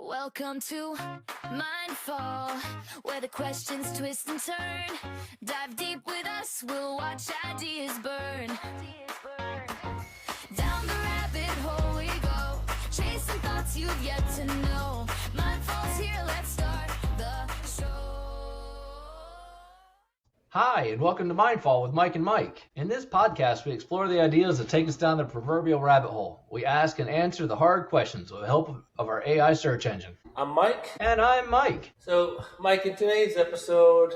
Welcome to Mindfall, where the questions twist and turn. Dive deep with us, we'll watch ideas burn. Down the rabbit hole we go, chasing thoughts you've yet to know. Mindfall's here, let's start the show. Hi, and welcome to Mindfall with Mike and Mike. In this podcast, we explore the ideas that take us down the proverbial rabbit hole. We ask and answer the hard questions with the help of our AI search engine. I'm Mike. And I'm Mike. So, Mike, in today's episode,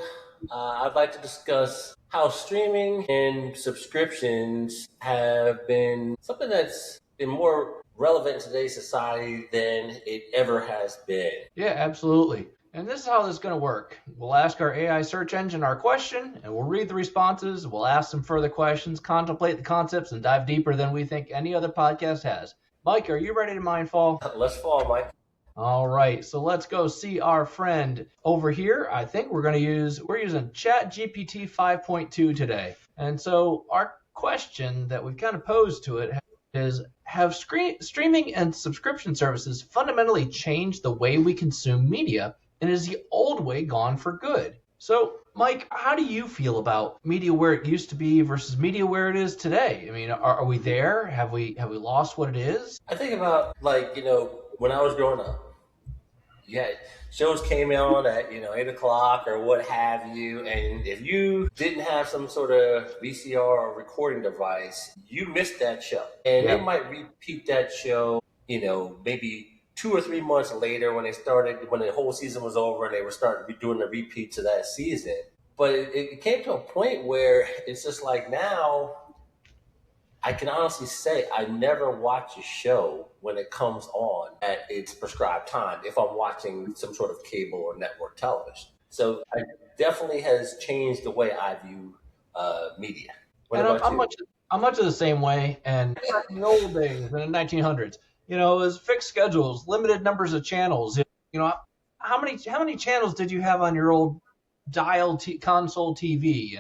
I'd like to discuss how streaming and subscriptions have been something that's been more relevant in today's society than it ever has been. Yeah, absolutely. And this is how this is going to work. We'll ask our AI search engine our question, and we'll read the responses. We'll ask some further questions, contemplate the concepts, and dive deeper than we think any other podcast has. Mike, are you ready to Mindfall? Let's fall, Mike. All right, so let's go see our friend over here. I think we're using ChatGPT 5.2 today. And so our question that we've kind of posed to it is, have streaming and subscription services fundamentally changed the way we consume media? And is the old way gone for good? So, Mike, how do you feel about media where it used to be versus media where it is today? I mean, are we there? Have we lost what it is? I think about, when I was growing up, shows came on at, 8 o'clock or what have you. And if you didn't have some sort of VCR or recording device, you missed that show. And They might repeat that show, maybe 2 or 3 months later when the whole season was over and they were starting doing the repeats of that season. But it came to a point where it's just like now, I can honestly say I never watch a show when it comes on at its prescribed time if I'm watching some sort of cable or network television. So it definitely has changed the way I view media. I'm much of the same way. And in the old days, in the 1900s, it was fixed schedules, limited numbers of channels. How many channels did you have on your old dial console TV?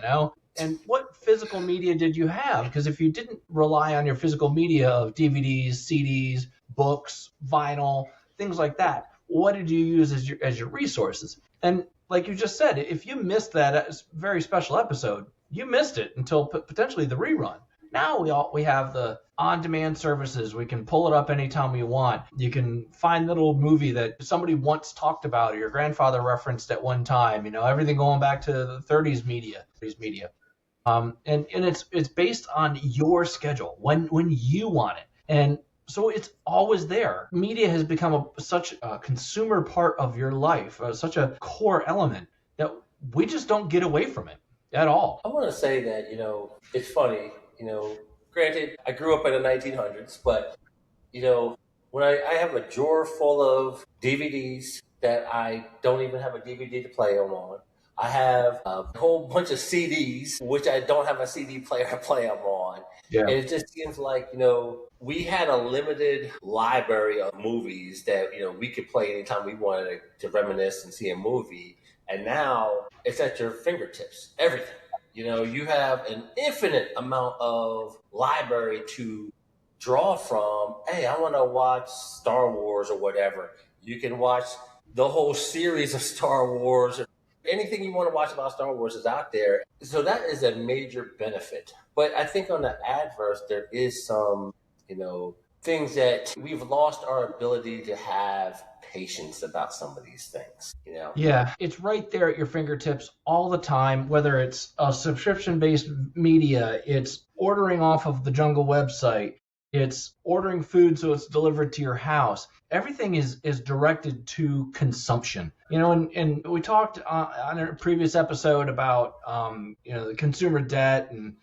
And what physical media did you have? Because if you didn't rely on your physical media of DVDs, CDs, books, vinyl, things like that, what did you use as your resources? And like you just said, if you missed that very special episode, you missed it until potentially the rerun. Now we have the on-demand services. We can pull it up anytime we want. You can find the little movie that somebody once talked about or your grandfather referenced at one time. Everything going back to the 30s media. And it's based on your schedule when you want it. And so it's always there. Media has become such a consumer part of your life, such a core element that we just don't get away from it at all. I want to say that, it's funny, granted, I grew up in the 1900s, but, when I have a drawer full of DVDs that I don't even have a DVD to play them on. I have a whole bunch of CDs, which I don't have a CD player to play them on. Yeah. And it just seems like, we had a limited library of movies that, we could play anytime we wanted to reminisce and see a movie. And now it's at your fingertips, everything. You have an infinite amount of library to draw from. Hey, I want to watch Star Wars or whatever. You can watch the whole series of Star Wars. Anything you want to watch about Star Wars is out there. So that is a major benefit. But I think on the adverse, there is some, things that we've lost our ability to have patience about some of these things, Yeah, it's right there at your fingertips all the time, whether it's a subscription-based media, it's ordering off of the Jungle website, it's ordering food so it's delivered to your house. Everything is directed to consumption. And we talked on a previous episode about the consumer debt and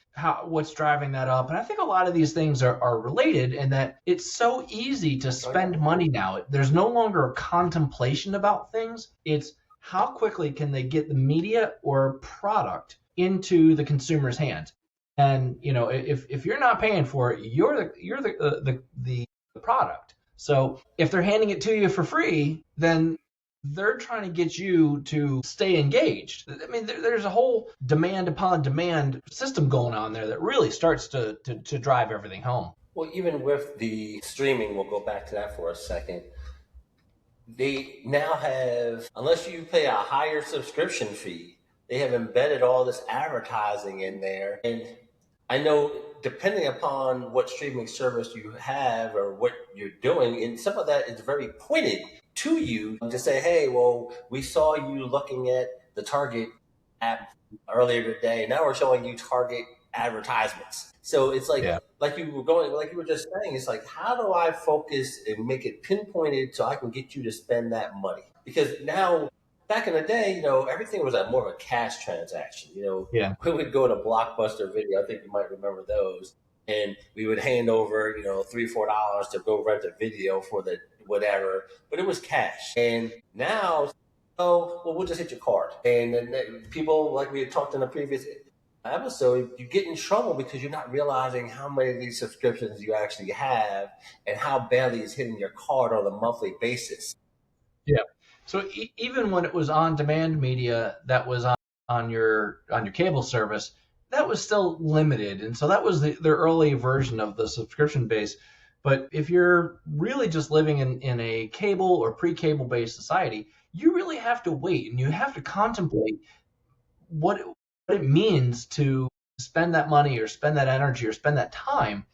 what's driving that up. And I think a lot of these things are related in that it's so easy to spend money now. There's no longer a contemplation about things. It's how quickly can they get the media or product into the consumer's hands. And if you're not paying for it, you're the product. So if they're handing it to you for free, then they're trying to get you to stay engaged. I mean, there's a whole demand upon demand system going on there that really starts to drive everything home. Well, even with the streaming, we'll go back to that for a second. they now have, unless you pay a higher subscription fee, they have embedded all this advertising in there. And I know depending upon what streaming service you have or what you're doing, and some of that is very pointed to you to say, hey, well, we saw you looking at the Target app earlier today. Now we're showing you Target advertisements. So it's Yeah. like you were going, like you were just saying, it's like, how do I focus and make it pinpointed so I can get you to spend that money? Because now, back in the day, everything was more of a cash transaction. Yeah. We would go to Blockbuster Video. I think you might remember those. And we would hand over, $3-4 to go rent a video for the whatever, but it was cash. And now, oh, well, we'll just hit your card. And then people, like we had talked in the previous episode, you get in trouble because you're not realizing how many of these subscriptions you actually have and how badly it's hitting your card on a monthly basis. Yeah. So even when it was on-demand media that was on your cable service, that was still limited, and so that was the early version of the subscription base. But if you're really just living in a cable or pre-cable based society, you really have to wait and you have to contemplate what it means to spend that money or spend that energy or spend that time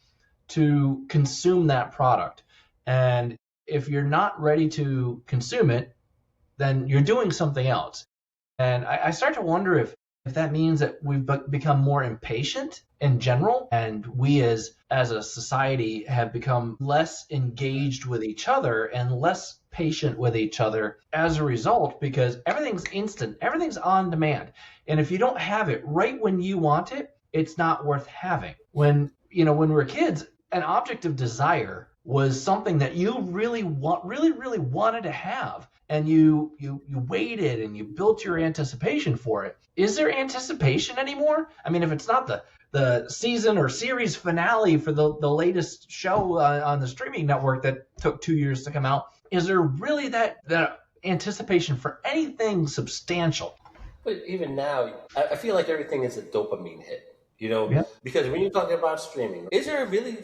to consume that product. And if you're not ready to consume it, then you're doing something else. And I start to wonder if that means that we've become more impatient in general, and we as a society have become less engaged with each other and less patient with each other as a result, because everything's instant, everything's on demand. And if you don't have it right when you want it, it's not worth having. When we were kids, an object of desire was something that you really wanted to have, and you waited and you built your anticipation for it. Is there anticipation anymore? I mean, if it's not the season or series finale for the latest show on the streaming network that took 2 years to come out, is there really that anticipation for anything substantial? But even now, I feel like everything is a dopamine hit, Yeah. because when you're talking about streaming, is there really,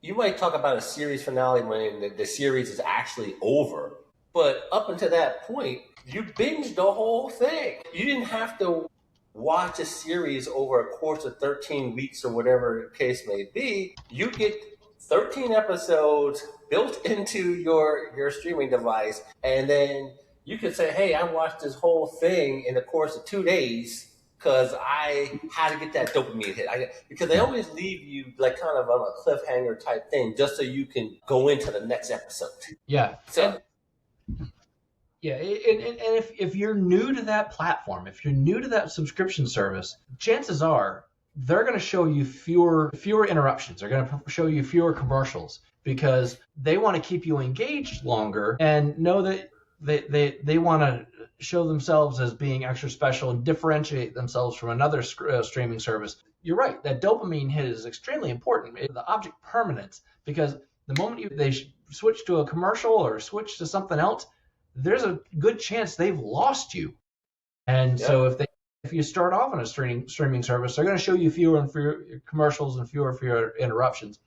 you might talk about a series finale when the series is actually over, but up until that point, you binged the whole thing. You didn't have to watch a series over a course of 13 weeks or whatever the case may be. You get 13 episodes built into your streaming device, and then you can say, hey, I watched this whole thing in the course of 2 days because I had to get that dopamine hit. Because they always leave you kind of on a cliffhanger type thing just so you can go into the next episode. Yeah. So, yeah, and if you're new to that platform, if you're new to that subscription service, chances are they're going to show you fewer interruptions. They're going to show you fewer commercials because they want to keep you engaged longer and know that they want to show themselves as being extra special and differentiate themselves from another streaming service. You're right, that dopamine hit is extremely important. The object permanence, because the moment they switch to a commercial or switch to something else, there's a good chance they've lost you. And so if you start off on a streaming service, they're going to show you fewer and fewer commercials and fewer interruptions,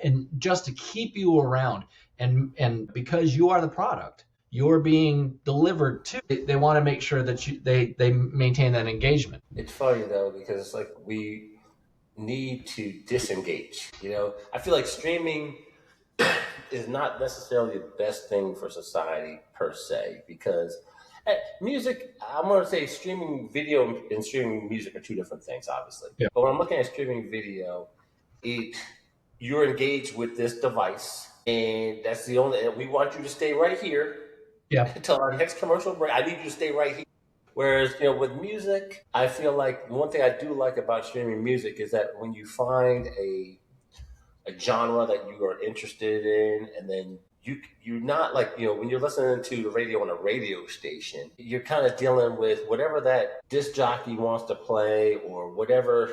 and just to keep you around. And because you are the product, you're being delivered to, they want to make sure that they maintain that engagement. It's funny though, because it's like we need to disengage. I feel like streaming is not necessarily the best thing for society per se, because music, I'm going to say streaming video and streaming music are two different things, obviously. Yeah. But when I'm looking at streaming video, you're engaged with this device, and that's the only, we want you to stay right here until our next commercial break. I need you to stay right here. Whereas, with music, I feel like one thing I do like about streaming music is that when you find a genre that you are interested in, and then you're not when you're listening to the radio on a radio station, you're kind of dealing with whatever that disc jockey wants to play, or whatever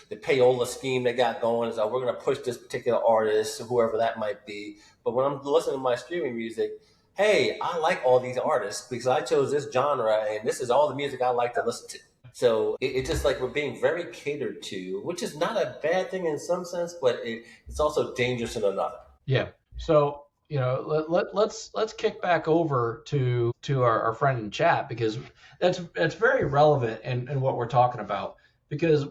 the payola scheme they got going is, we're going to push this particular artist, whoever that might be. But when I'm listening to my streaming music, hey, I like all these artists because I chose this genre, and this is all the music I like to listen to. So it's just like we're being very catered to, which is not a bad thing in some sense, but it's also dangerous in another. Yeah. So, let's kick back over to our friend in chat, because that's very relevant in what we're talking about, because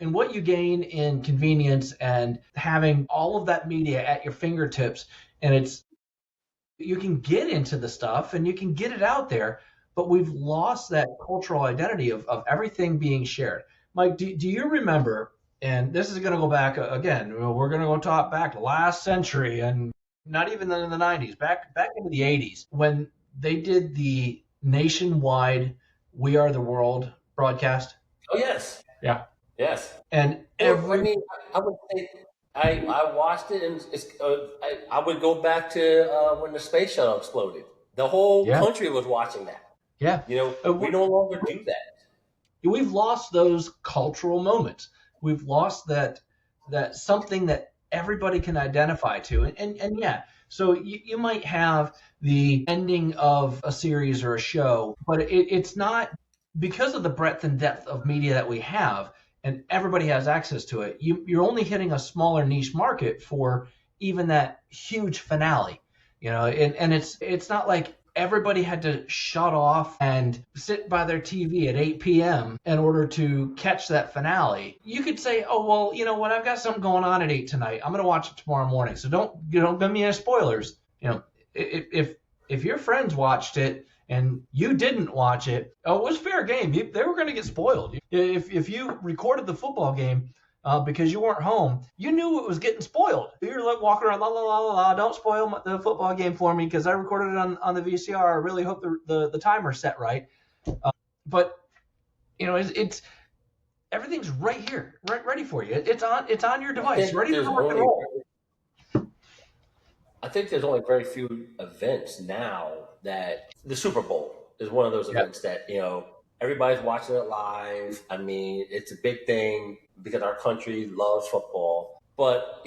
in what you gain in convenience and having all of that media at your fingertips, and it's you can get into the stuff and you can get it out there, but we've lost that cultural identity of everything being shared. Mike, do you remember, and this is going to go back again, we're going to go talk back last century, and not even in the 90s, back into the 80s, when they did the nationwide We Are the World broadcast? Oh, yes. Yeah. Yes. And I mean, I would say I watched it, and I would go back to when the space shuttle exploded. The whole country was watching that. Yeah. We no longer do that. We've lost those cultural moments. We've lost that something that everybody can identify to. And yeah, so you might have the ending of a series or a show, but it's not, because of the breadth and depth of media that we have, and everybody has access to it. You're only hitting a smaller niche market for even that huge finale, and it's not like everybody had to shut off and sit by their TV at 8 p.m. in order to catch that finale. You could say, oh, well, you know what? I've got something going on at 8 tonight. I'm going to watch it tomorrow morning. So don't give me any spoilers. If your friends watched it and you didn't watch it, oh, it was fair game. They were going to get spoiled. If you recorded the football game because you weren't home, you knew it was getting spoiled. You're like walking around, la la la la la. Don't spoil the football game for me because I recorded it on the VCR. I really hope the timer's set right. But it's everything's right here, right ready for you. It's on your device, ready to rock and roll. I think there's only very few events now that the Super Bowl is one of those events that everybody's watching it live. I mean, it's a big thing because our country loves football. But,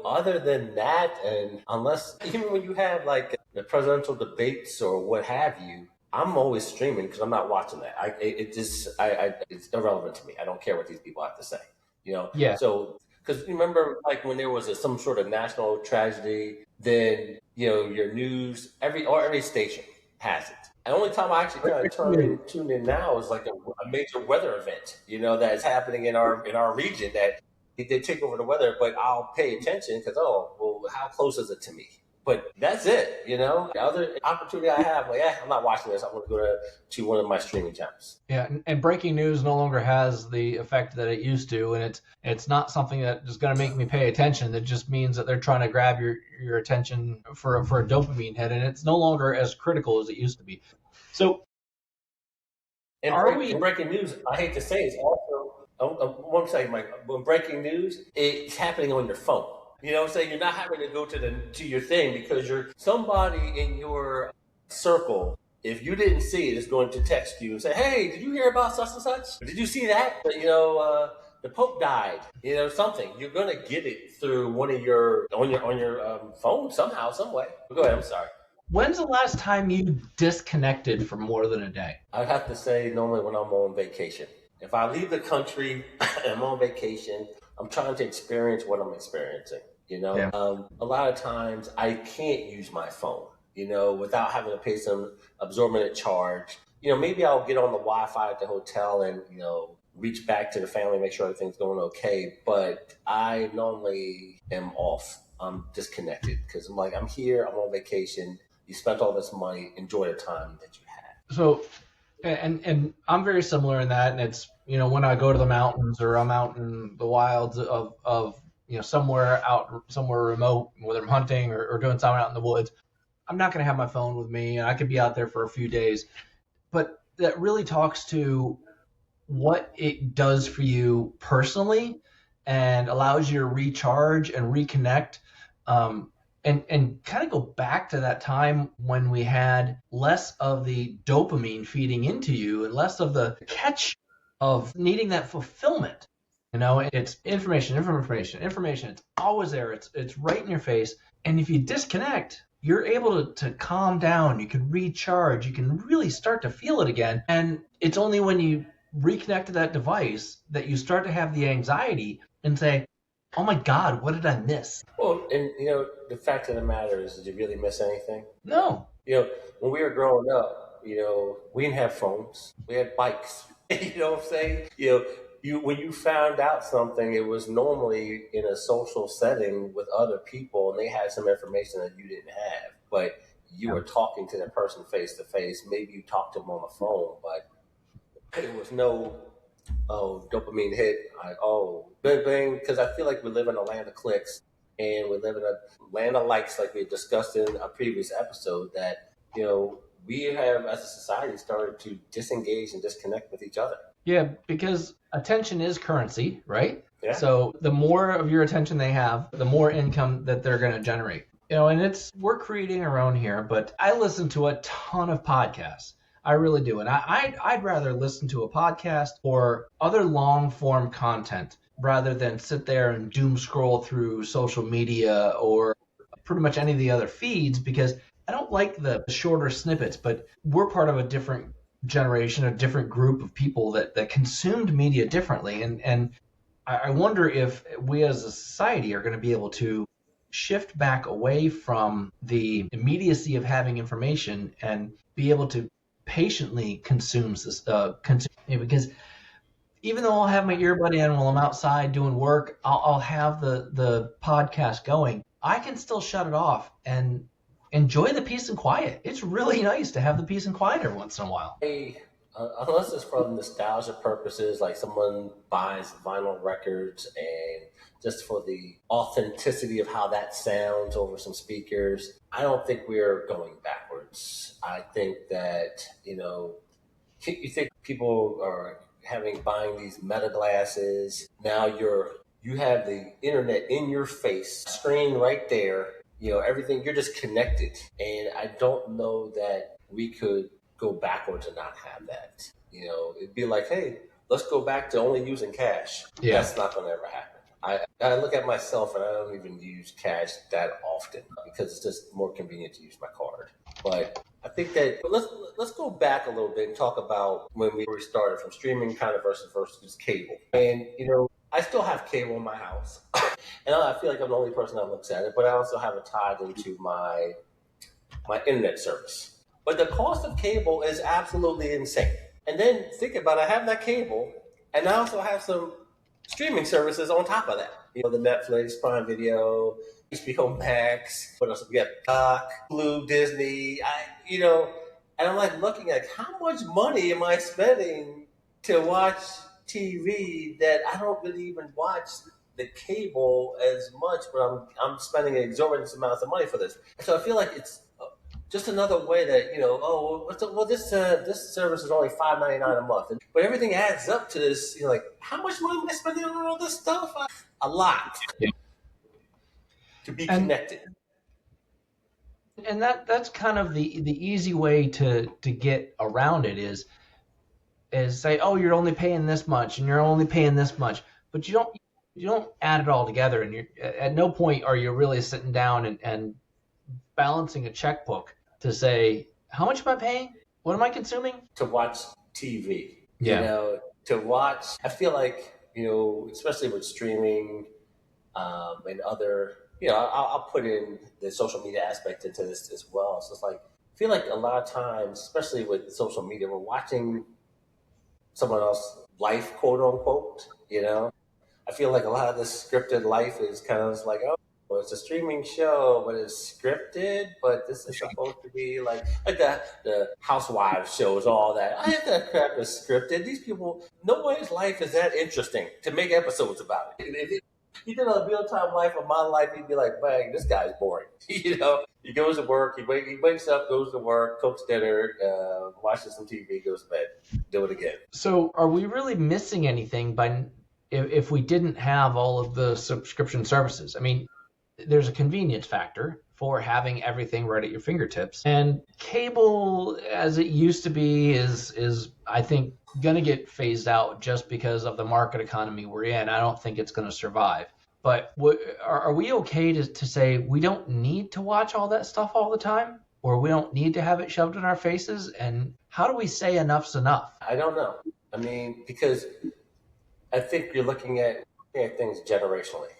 other than that, and unless, even when you have like the presidential debates or what have you, I'm always streaming because I'm not watching that. It's irrelevant to me. I don't care what these people have to say, Yeah. So, because remember, like when there was some sort of national tragedy, then, your news, every station has it. The only time I actually kind of tune in now is like a major weather event, that is happening in our region that they take over the weather, but I'll pay attention because, how close is it to me? But that's it, The other opportunity I have, I'm not watching this. I'm going to go to one of my streaming channels. Yeah, and breaking news no longer has the effect that it used to, and it's not something that is going to make me pay attention. That just means that they're trying to grab your attention for a dopamine hit, and it's no longer as critical as it used to be. So, breaking news, I hate to say, is also one second, Mike. When breaking news, it's happening on your phone. Saying you're not having to go to your thing because somebody in your circle, if you didn't see it, is going to text you and say, "Hey, did you hear about such and such? Did you see that? The Pope died. Something." You're going to get it through one of on your phone somehow, some way. Go ahead. I'm sorry. When's the last time you disconnected for more than a day? I'd have to say normally when I'm on vacation. If I leave the country and I'm on vacation, I'm trying to experience what I'm experiencing. A lot of times I can't use my phone, without having to pay some absorbent charge. Maybe I'll get on the Wi-Fi at the hotel and, reach back to the family, make sure everything's going okay. But I normally am off. I'm disconnected because I'm here, I'm on vacation. You spent all this money, enjoy the time that you had. So, and I'm very similar in that. And it's, when I go to the mountains or I'm out in the wilds of somewhere remote, whether I'm hunting or doing something out in the woods, I'm not going to have my phone with me, and I could be out there for a few days. But that really talks to what it does for you personally and allows you to recharge and reconnect. And kind of go back to that time when we had less of the dopamine feeding into you and less of the catch of needing that fulfillment. It's information. It's always there. It's right in your face. And if you disconnect, you're able to calm down. You can recharge. You can really start to feel it again. And it's only when you reconnect to that device that you start to have the anxiety and say, oh my God, what did I miss? Well, and the fact of the matter is, did you really miss anything? No. When we were growing up, we didn't have phones. We had bikes. You know what I'm saying? When you found out something, it was normally in a social setting with other people, and they had some information that you didn't have. But you were talking to that person face to face. Maybe you talked to them on the phone, but it was no dopamine hit. Bang bang. Because I feel like we live in a land of clicks, and we live in a land of likes, like we discussed in a previous episode. That we have, as a society, started to disengage and disconnect with each other. Yeah, because attention is currency, right? Yeah. So the more of your attention they have, the more income that they're going to generate. And we're creating our own here, but I listen to a ton of podcasts. I really do. And I'd rather listen to a podcast or other long form content rather than sit there and doom scroll through social media or pretty much any of the other feeds, because I don't like the shorter snippets, but we're part of a different generation, a different group of people that consumed media differently. And I wonder if we as a society are going to be able to shift back away from the immediacy of having information and be able to patiently consume this, because even though I'll have my earbud in while I'm outside doing work, I'll have the podcast going. I can still shut it off and enjoy the peace and quiet. It's really nice to have the peace and quiet every once in a while. Unless it's from nostalgia purposes, like someone buys vinyl records and just for the authenticity of how that sounds over some speakers, I don't think we're going backwards. I think that, you think people are buying these meta glasses. Now you have the internet in your face, screen right there, everything, you're just connected. And I don't know that we could go backwards and not have that. It'd be like, hey, let's go back to only using cash. Yeah. That's not going to ever happen. I look at myself and I don't even use cash that often because it's just more convenient to use my card. But I think that let's go back a little bit and talk about when we started from streaming kind of versus cable. And I still have cable in my house, and I feel like I'm the only person that looks at it. But I also have it tied into my internet service. But the cost of cable is absolutely insane. And then think about it, I have that cable, and I also have some streaming services on top of that. The Netflix, Prime Video, HBO Max, what else? We got Peacock, Hulu, Disney. And I'm like looking at how much money am I spending to watch TV that I don't really even watch the cable as much, but I'm spending an exorbitant amounts of money for this. So I feel like it's just another way that this service is only $5.99 a month, but everything adds up to this. Like, how much money am I spending on all this stuff? A lot. Yeah. To be connected. And that's kind of the easy way to get around it is say, oh, you're only paying this much and you're only paying this much, but you don't add it all together, and at no point are you really sitting down and balancing a checkbook to say, how much am I paying? What am I consuming? To watch TV. Yeah. To watch, I feel like, especially with streaming and other, I'll put in the social media aspect into this as well. So it's like, I feel like a lot of times, especially with social media, we're watching someone else's life, quote unquote, I feel like a lot of this scripted life is kind of like, oh, well, it's a streaming show, but it's scripted. But this is supposed to be like the Housewives shows, all that. I have that crap is scripted. These people, nobody's life is that interesting to make episodes about it. If he did a real-time life of my life, he'd be like, bang, this guy's boring. He goes to work, he wakes up, goes to work, cooks dinner, watches some TV, goes to bed, do it again. So are we really missing anything if we didn't have all of the subscription services? I mean, there's a convenience factor for having everything right at your fingertips. And cable, as it used to be, is I think, going to get phased out just because of the market economy we're in. I don't think it's going to survive. But are we okay to say we don't need to watch all that stuff all the time? Or we don't need to have it shoved in our faces? And how do we say enough's enough? I don't know. I mean, because I think you're looking at things generationally.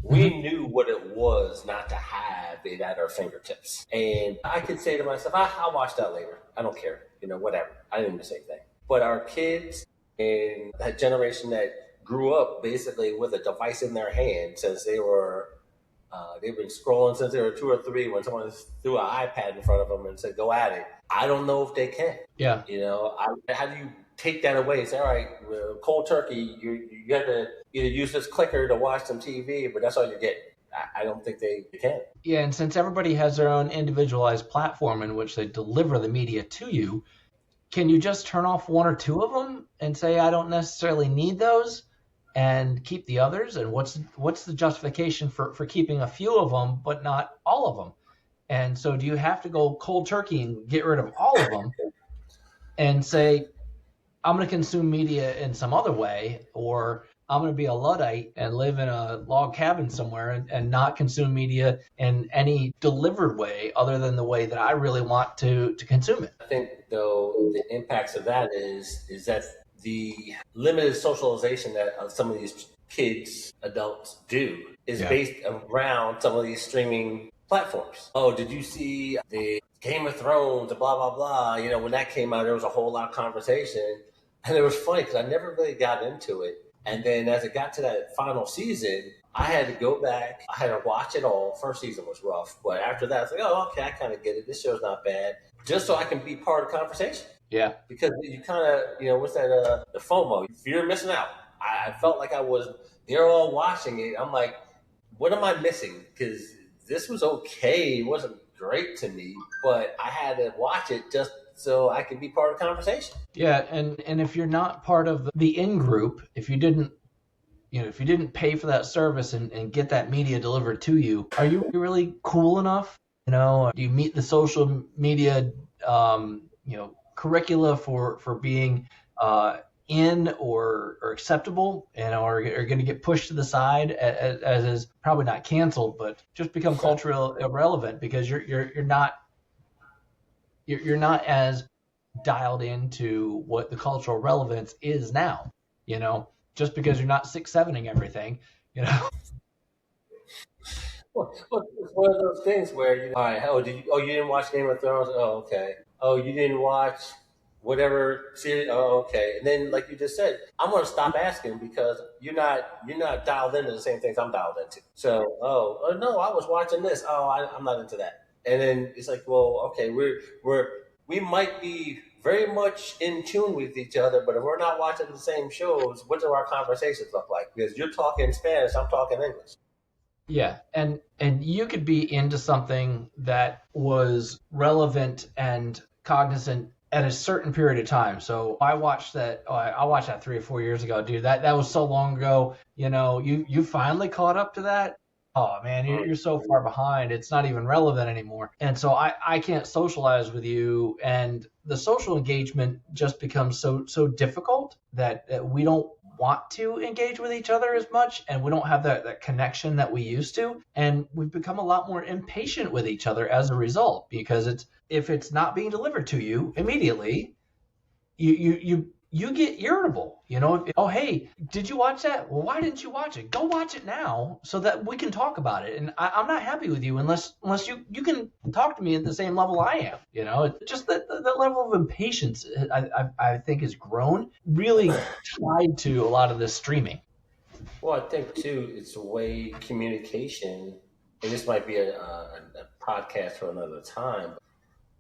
we knew what it was not to have it at our fingertips. And I could say to myself, I'll watch that later. I don't care. Whatever. I didn't do the same thing. But our kids and that generation that grew up basically with a device in their hand since they've been scrolling since they were 2 or 3 when someone threw an iPad in front of them and said, go at it. I don't know if they can. Yeah. How do you take that away? Say, all right, cold turkey, you have to either use this clicker to watch some TV, but that's all you're getting. I don't think they can. Yeah, and since everybody has their own individualized platform in which they deliver the media to you, can you just turn off 1 or 2 of them and say, I don't necessarily need those, and keep the others? And what's the justification for keeping a few of them but not all of them? And so do you have to go cold turkey and get rid of all of them and say, I'm going to consume media in some other way, or I'm going to be a Luddite and live in a log cabin somewhere and not consume media in any delivered way other than the way that I really want to consume it? I think, though, the impacts of that is that the limited socialization that some of these kids, adults do is based around some of these streaming platforms. Oh, did you see the Game of Thrones, blah, blah, blah? When that came out, there was a whole lot of conversation. And it was funny because I never really got into it. And then as it got to that final season, I had to go back. I had to watch it all. First season was rough. But after that, I was like, oh, okay, I kind of get it. This show's not bad. Just so I can be part of the conversation. Yeah. Because you kind of, what's that, the FOMO, fear of missing out. I felt like they're all watching it. I'm like, what am I missing? Because this was okay. It wasn't great to me, but I had to watch it just so I could be part of the conversation. Yeah, and if you're not part of the in-group, if you didn't pay for that service and get that media delivered to you, are you really cool enough? Do you meet the social media, curricula for being in or acceptable, and are going to get pushed to the side as is probably not canceled, but just become culturally irrelevant because you're not as dialed into what the cultural relevance is now, just because you're not 6-7ing everything, Well, it's one of those things where all right, you didn't watch Game of Thrones? Oh, okay. Oh, you didn't watch whatever series? Oh, okay. And then, like you just said, I'm going to stop asking because you're not dialed into the same things I'm dialed into. So, oh no, I was watching this. Oh, I'm not into that. And then it's like, well, okay, we might be very much in tune with each other, but if we're not watching the same shows, what do our conversations look like? Because you're talking Spanish, I'm talking English. Yeah, and you could be into something that was relevant and cognizant at a certain period of time. So I watched that 3 or 4 years ago, dude. That was so long ago. You finally caught up to that. Oh man, you're so far behind. It's not even relevant anymore. And so I can't socialize with you, and the social engagement just becomes so difficult that we don't want to engage with each other as much, and we don't have that connection that we used to, and we've become a lot more impatient with each other as a result, because if it's not being delivered to you immediately, you get irritable. Oh, hey, did you watch that? Well, why didn't you watch it? Go watch it now so that we can talk about it. And I'm not happy with you unless you can talk to me at the same level I am. Just the level of impatience I think has grown, really tied to a lot of this streaming. Well, I think too, it's the way communication, and this might be a podcast for another time, but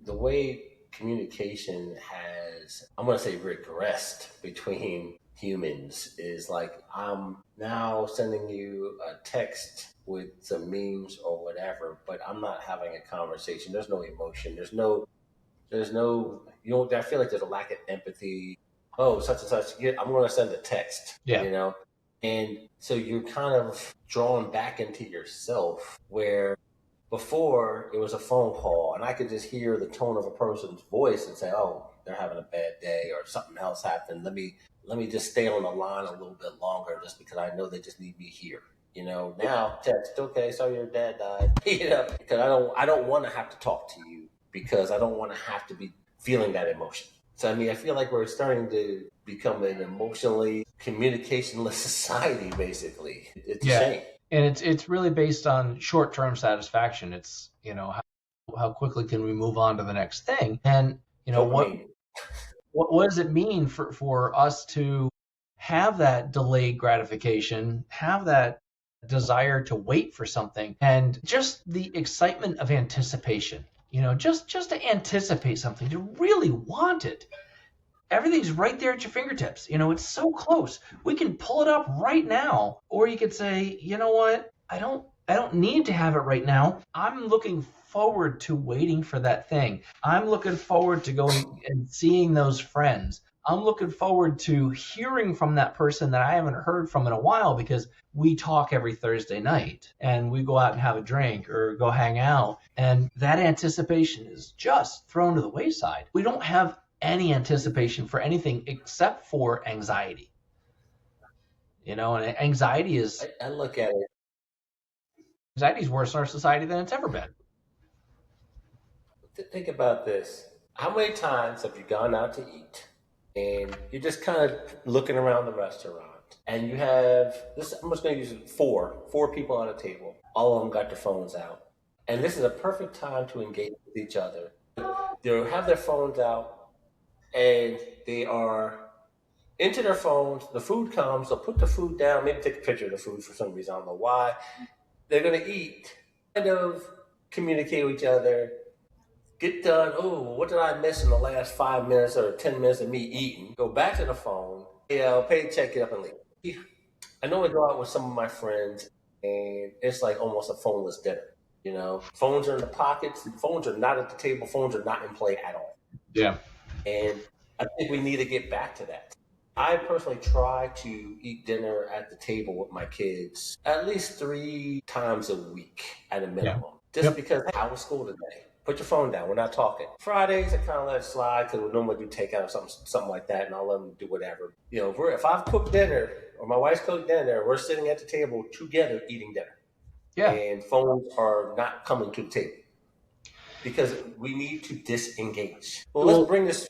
the way communication has, I'm going to say, regressed between humans is like, I'm now sending you a text with some memes or whatever, but I'm not having a conversation. There's no emotion. There's no, I feel like there's a lack of empathy. Oh, such and such, I'm going to send a text, And so you're kind of drawn back into yourself, where before it was a phone call and I could just hear the tone of a person's voice and say, oh, they're having a bad day or something else happened. Let me just stay on the line a little bit longer just because I know they just need me here. Now text, okay, so your dad died, because I don't want to have to talk to you because I don't want to have to be feeling that emotion. So, I feel like we're starting to become an emotionally communicationless society, basically. It's a shame. And it's really based on short-term satisfaction. It's, how quickly can we move on to the next thing? And, Dopamine. what does it mean for us to have that delayed gratification, have that desire to wait for something, and just the excitement of anticipation, just to anticipate something, to really want it. Everything's right there at your fingertips. It's so close. We can pull it up right now. Or you could say, you know what? I don't need to have it right now. I'm looking forward to waiting for that thing. I'm looking forward to going and seeing those friends. I'm looking forward to hearing from that person that I haven't heard from in a while, because we talk every Thursday night and we go out and have a drink or go hang out. And that anticipation is just thrown to the wayside. We don't have any anticipation for anything except for anxiety. And anxiety is I look at it. anxiety is worse in our society than it's ever been. Think about this. How many times have you gone out to eat and you're just kind of looking around the restaurant and you have this? I'm just going to use four people on a table. All of them got their phones out, and this is a perfect time to engage with each other. They'll have their phones out and they are into their phones. The food comes, they'll put the food down, maybe take a picture of the food for some reason. I don't know why. They're going to eat, kind of communicate with each other, get done. Oh, what did I miss in the last 5 minutes or 10 minutes of me eating? Go back to the phone, pay the check, get up and leave. I know I go out with some of my friends and it's like almost a phoneless dinner. Phones are in the pockets, phones are not at the table, phones are not in play at all. Yeah. And I think we need to get back to that. I personally try to eat dinner at the table with my kids at least 3 times a week at a minimum. Yeah. Just because, hey, how was school today? Put your phone down. We're not talking. Fridays, I kind of let it slide because we normally do takeout or something like that, and I'll let them do whatever. If I've cooked dinner or my wife's cooked dinner, we're sitting at the table together eating dinner. Yeah. And phones are not coming to the table because we need to disengage. Well, let's bring this.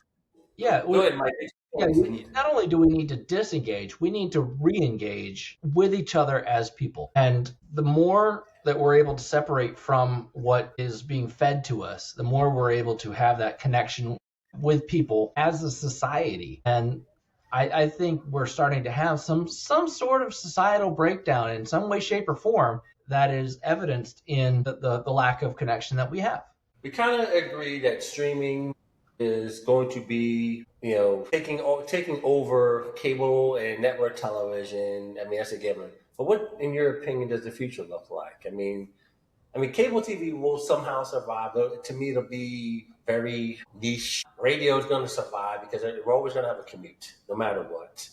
Yeah. Go ahead, Mike. Not only do we need to disengage, we need to re-engage with each other as people. And the more that we're able to separate from what is being fed to us, the more we're able to have that connection with people as a society. And I think we're starting to have some sort of societal breakdown in some way, shape, or form that is evidenced in the lack of connection that we have. We kind of agree that streaming is going to be, taking over cable and network television. I mean, that's a given. But what, in your opinion, does the future look like? I mean, cable TV will somehow survive. To me, it'll be very niche. Radio is going to survive because we're always going to have a commute, no matter what.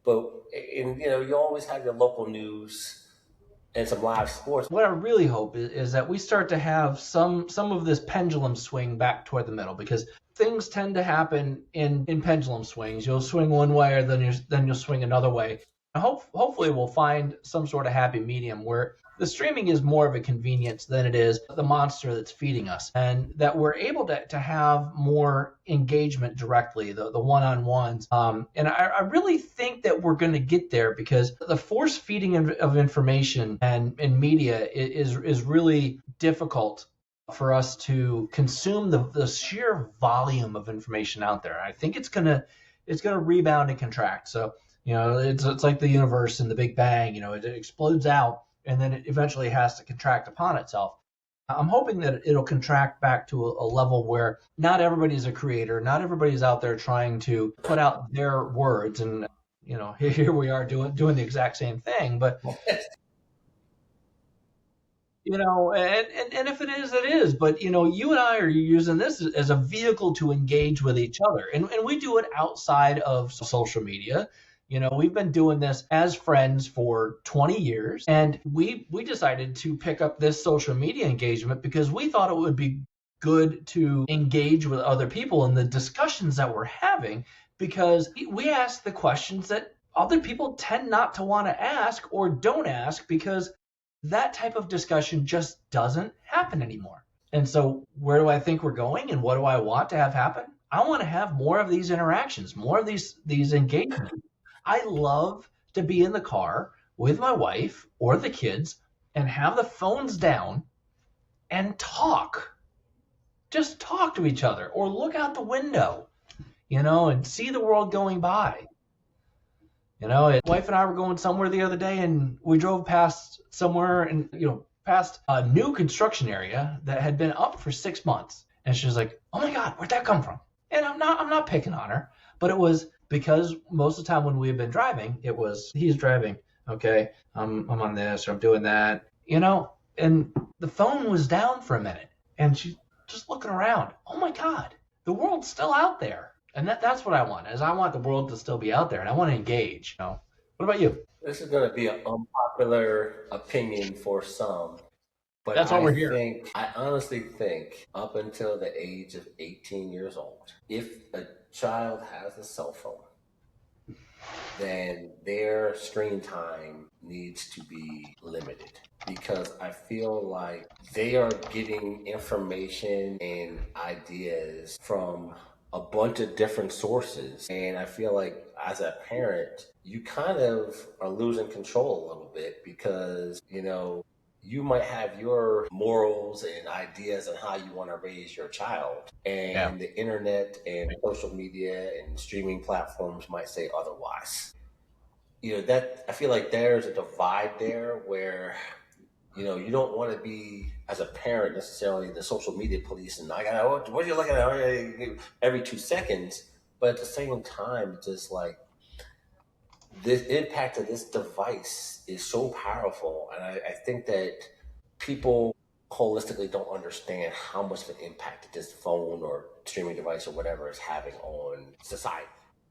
But you always have your local news and some live sports. What I really hope is that we start to have some of this pendulum swing back toward the middle, because things tend to happen in pendulum swings. You'll swing one way, or then you'll swing another way. Hopefully we'll find some sort of happy medium where the streaming is more of a convenience than it is the monster that's feeding us, and that we're able to have more engagement directly, the one-on-ones. And I really think that we're going to get there, because the force feeding of information and media is really difficult for us to consume the sheer volume of information out there. I think it's gonna rebound and contract. So it's like the universe and the Big Bang. It explodes out and then it eventually has to contract upon itself. I'm hoping that it'll contract back to a level where not everybody's a creator, not everybody's out there trying to put out their words, and here we are doing the exact same thing, but. And if it is, it is. But, you and I are using this as a vehicle to engage with each other. And we do it outside of social media. We've been doing this as friends for 20 years. And we decided to pick up this social media engagement because we thought it would be good to engage with other people in the discussions that we're having, because we ask the questions that other people tend not to want to ask or don't ask, because that type of discussion just doesn't happen anymore. And so where do I think we're going, and what do I want to have happen? I want to have more of these interactions, more of these engagements. I love to be in the car with my wife or the kids and have the phones down and talk. Just talk to each other or look out the window, and see the world going by. My wife and I were going somewhere the other day, and we drove past somewhere and, past a new construction area that had been up for 6 months. And she was like, "Oh my God, where'd that come from?" And I'm not picking on her, but it was because most of the time when we've been driving, it was he's driving. Okay, I'm on this or I'm doing that, and the phone was down for a minute, and she's just looking around. Oh my God, the world's still out there. And that's what I want, is I want the world to still be out there, and I want to engage. What about you? This is going to be an unpopular opinion for some, but That's why we're here. I honestly think up until the age of 18 years old, if a child has a cell phone, then their screen time needs to be limited, because I feel like they are getting information and ideas from a bunch of different sources. And I feel like as a parent, you kind of are losing control a little bit, because, you might have your morals and ideas on how you want to raise your child, and the internet and social media and streaming platforms might say otherwise. That I feel like there's a divide there where, you don't want to be, as a parent, necessarily the social media police, and I got, what are you looking at every 2 seconds? But at the same time, it's just like, the impact of this device is so powerful, and I think that people holistically don't understand how much of an impact that this phone or streaming device or whatever is having on society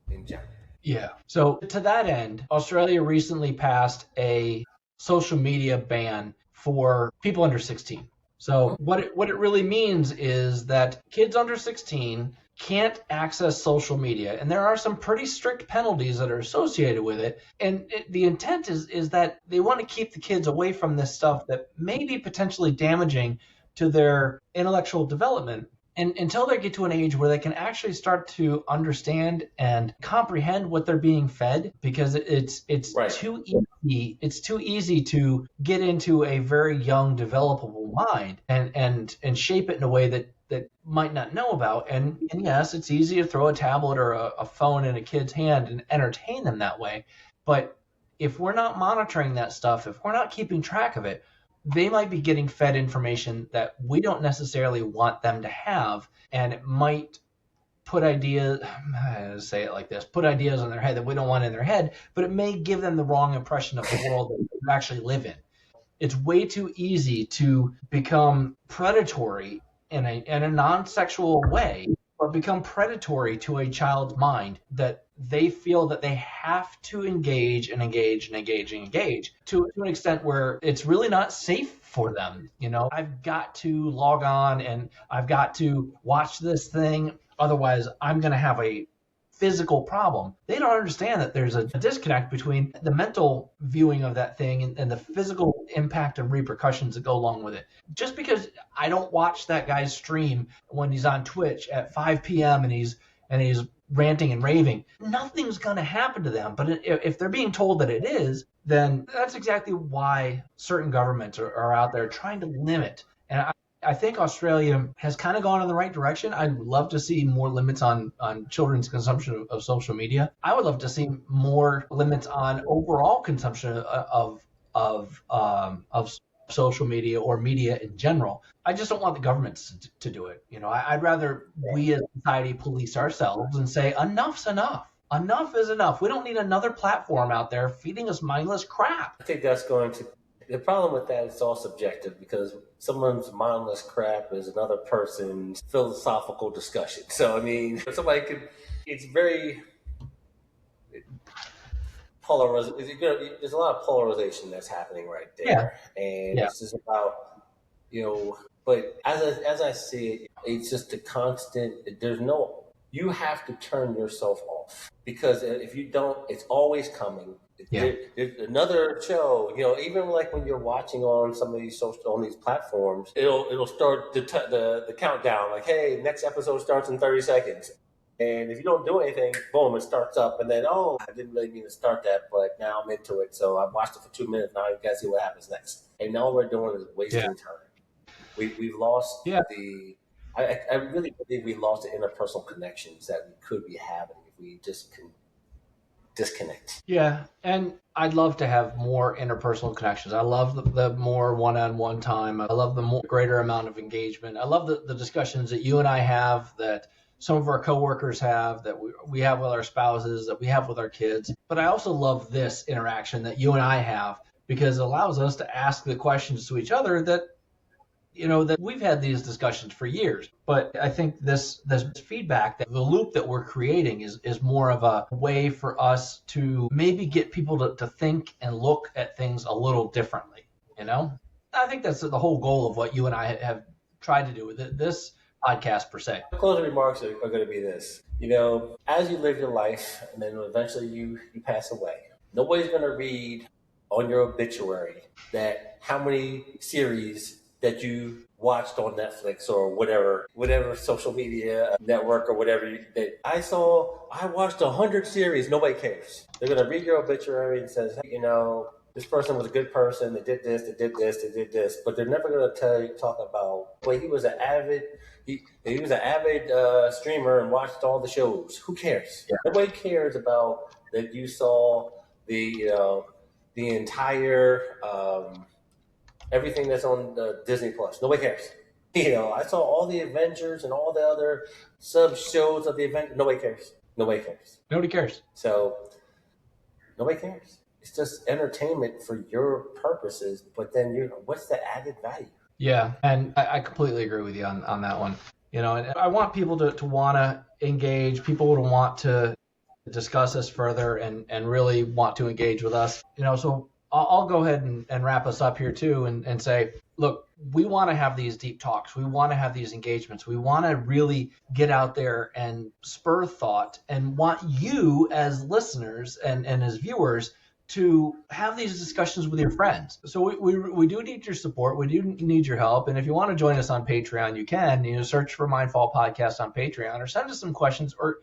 in general. Yeah. So to that end, Australia recently passed a social media ban for people under 16. So what it really means is that kids under 16 can't access social media, and there are some pretty strict penalties that are associated with it. And the intent is that they want to keep the kids away from this stuff that may be potentially damaging to their intellectual development, and until they get to an age where they can actually start to understand and comprehend what they're being fed, because it's Right. too easy. It's too easy to get into a very young developable mind and shape it in a way that might not know about. And yes, it's easy to throw a tablet or a phone in a kid's hand and entertain them that way. But if we're not monitoring that stuff, if we're not keeping track of it, they might be getting fed information that we don't necessarily want them to have, and it might put ideas, say it like this, put ideas in their head that we don't want in their head, but it may give them the wrong impression of the world that they actually live in. It's way too easy to become predatory in a non-sexual way, but become predatory to a child's mind, that they feel that they have to engage and engage and engage and engage to an extent where it's really not safe for them. I've got to log on and I've got to watch this thing, otherwise I'm going to have a physical problem. They don't understand that there's a disconnect between the mental viewing of that thing and the physical impact and repercussions that go along with it. Just because I don't watch that guy's stream when he's on Twitch at 5 p.m. and he's ranting and raving, nothing's going to happen to them. But if they're being told that it is, then that's exactly why certain governments are out there trying to limit. And I think Australia has kind of gone in the right direction. I'd love to see more limits on children's consumption of social media. I would love to see more limits on overall consumption of social media or media in general. I just don't want the governments to do it. I'd rather we as society police ourselves and say enough's enough. Enough is enough. We don't need another platform out there feeding us mindless crap. I think that's going to. The problem with that, it's all subjective, because someone's mindless crap is another person's philosophical discussion. So, I mean, somebody could, it's very polarized. There's a lot of polarization that's happening right there. Yeah. And it's just about, but as I see it, it's just a constant, you have to turn yourself off, because if you don't, it's always coming. Yeah. There's another show, even like when you're watching on some of these on these platforms, it'll start the countdown, like, hey, next episode starts in 30 seconds. And if you don't do anything, boom, it starts up. And then, oh, I didn't really mean to start that, but now I'm into it. So I watched it for 2 minutes. Now you got to see what happens next. And all we're doing is wasting time. We've lost I really believe we lost the interpersonal connections that we could be having if we just can disconnect. Yeah, and I'd love to have more interpersonal connections. I love the more one-on-one time. I love the more greater amount of engagement. I love the discussions that you and I have, that some of our coworkers have, that we have with our spouses, that we have with our kids. But I also love this interaction that you and I have, because it allows us to ask the questions to each other that that we've had these discussions for years. But I think this feedback, that the loop that we're creating is more of a way for us to maybe get people to think and look at things a little differently. I think that's the whole goal of what you and I have tried to do with this podcast per se. Closing remarks are going to be this. As you live your life and then eventually you pass away, nobody's going to read on your obituary that how many series that you watched on Netflix or whatever social media network or whatever that I watched 100 series. Nobody cares. They're going to read your obituary and says, hey, this person was a good person. They did this, they did this, they did this, but they're never going to talk about, well, he was an avid streamer and watched all the shows. Who cares? Yeah. Nobody cares about that you saw the entire everything that's on Disney Plus. Nobody cares. I saw all the Avengers and all the other sub shows of the event. Nobody cares. Nobody cares. Nobody cares. So nobody cares. It's just entertainment for your purposes. But then what's the added value? Yeah, and I completely agree with you on that one. And I want people to want to engage, people to want to discuss this further and really want to engage with us. So I'll go ahead and wrap us up here too and say, look, we want to have these deep talks. We want to have these engagements. We want to really get out there and spur thought, and want you as listeners and as viewers to have these discussions with your friends. So we do need your support. We do need your help. And if you want to join us on Patreon, you can, search for Mindfall Podcast on Patreon, or send us some questions, or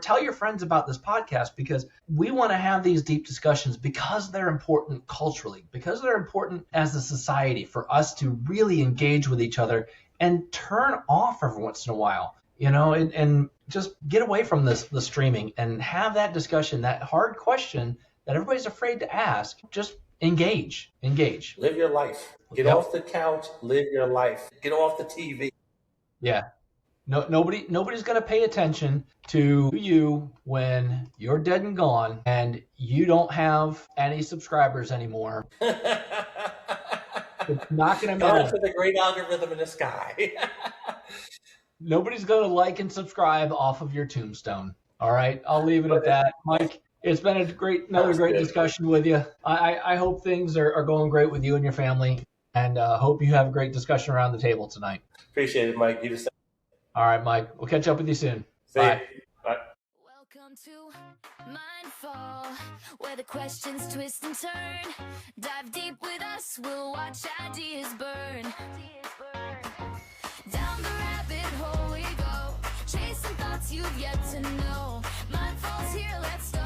tell your friends about this podcast, because we want to have these deep discussions because they're important culturally, because they're important as a society for us to really engage with each other and turn off every once in a while, and just get away from the streaming and have that discussion, that hard question that everybody's afraid to ask. Just engage. Live your life. Get off the couch, live your life. Get off the TV. Yeah. No, nobody's going to pay attention to you when you're dead and gone and you don't have any subscribers anymore. It's not going to matter. Going for the great algorithm in the sky. Nobody's going to like and subscribe off of your tombstone. All right, I'll leave it at that. Mike, it's been another great discussion with you. I hope things are going great with you and your family, and hope you have a great discussion around the table tonight. Appreciate it, Mike. You just. All right, Mike. We'll catch up with you soon. Bye. Welcome to Mindfall, where the questions twist and turn. Dive deep with us, we'll watch ideas burn. Down the rabbit hole we go, chasing thoughts you've yet to know. Mindfall's here, let's start.